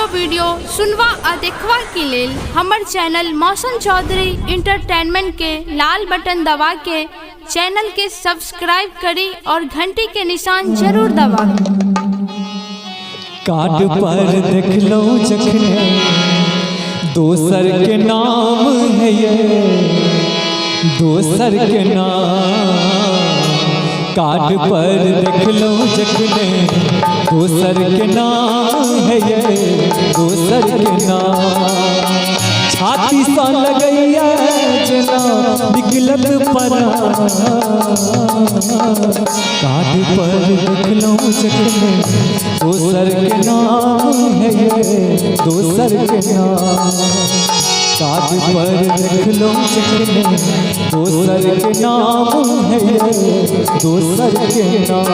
Audio video सुनवा आ देखवा के लेल हमर चैनल मौसम चौधरी इंटरटेनमेंट के लाल बटन दबा के चैनल के सब्सक्राइब करी और घंटी के निशान जरूर दबाएं। कार्ड पर देख लो जखने दोसर के नाम है ये, दोसर के नाम। कार्ड पर देख लो जखने दोसर के नाम है ये, दोसर के नाम। छाती सा लगैया जना निकलत परा, कार्ड पर देख लो जखने दोसर के नाम है ये, दोसर के नाम। कार्ड पर देख लो जखने दोसर के नाम है ये, दोसर के नाम।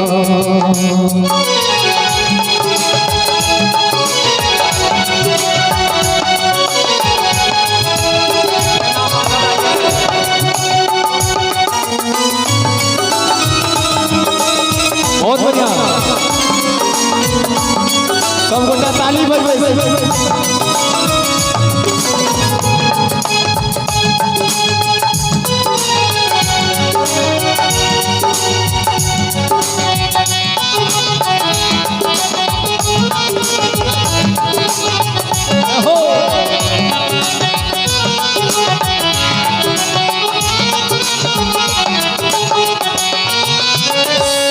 बहुत बढ़िया, सब गोटा ताली बजबै।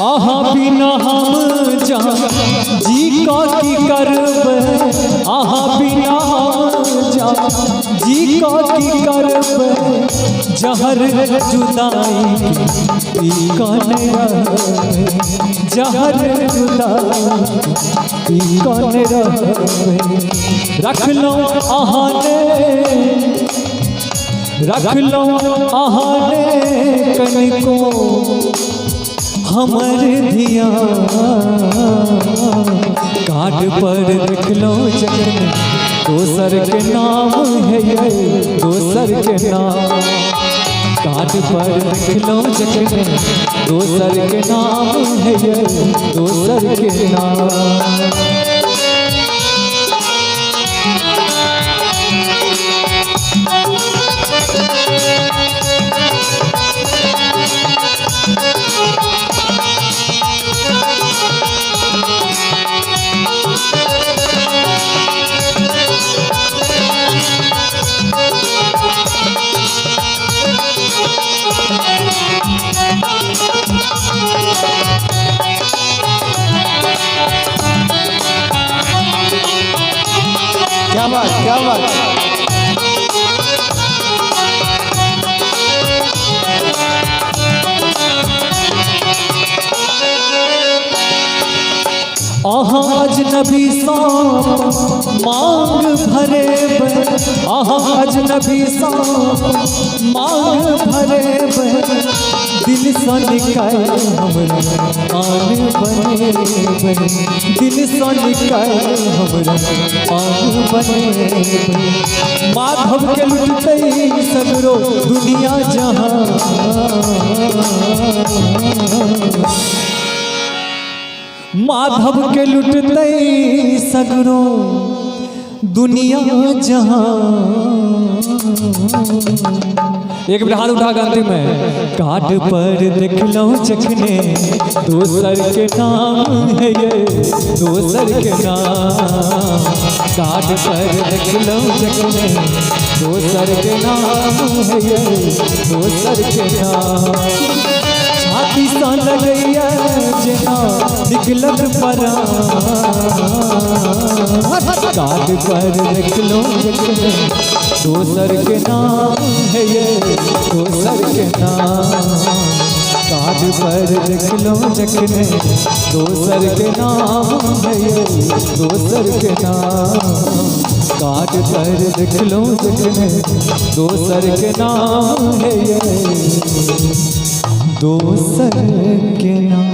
अहाँ बिना हम जान जी का की करबै, अहाँ बिना हम जान जी का की करबै। जहर जुदाई की कौन रहबै, जहर जुदाई की कौन रहबै। रख लो अहाँ ने, रख लो अहाँ ने कनिको हमर धियान। कार्ड पर देख लो जखने दोसर के नाम है ये, दोसर के नाम। कार्ड पर देख लो जखने दोसर के नाम है ये, दोसर के नाम। क्या बात, क्या बात। अहाँ अजनबी सा मांग भरेबै, अहाँ अजनबी सा मांग भरेबै। दिल सा निकाल हमरा आन बनेबै, दिल सा निकाल हमरा आन बनेबै। माधव के लुटतै सगरो दुनिया जहां, माधव के लुटतै सगरो दुनिया जहां। एक बार हाथ उठा गांधी में। कार्ड पर देख लो जखने दोसर के नाम है ये, दोसर के नाम। कार्ड पर देख लो जखने दोसर के नाम है ये, दोसर के नाम। छाती सा लगैया जना निकलत परा, कार्ड पर देख लो जखने दोसर के नाम है ये, दोसर के नाम। कार्ड पर देख लो जखने दोसर के नाम है ये, दोसर के नाम। कार्ड पर देख लो जखने दोसर के नाम है ये, दोसर के नाम।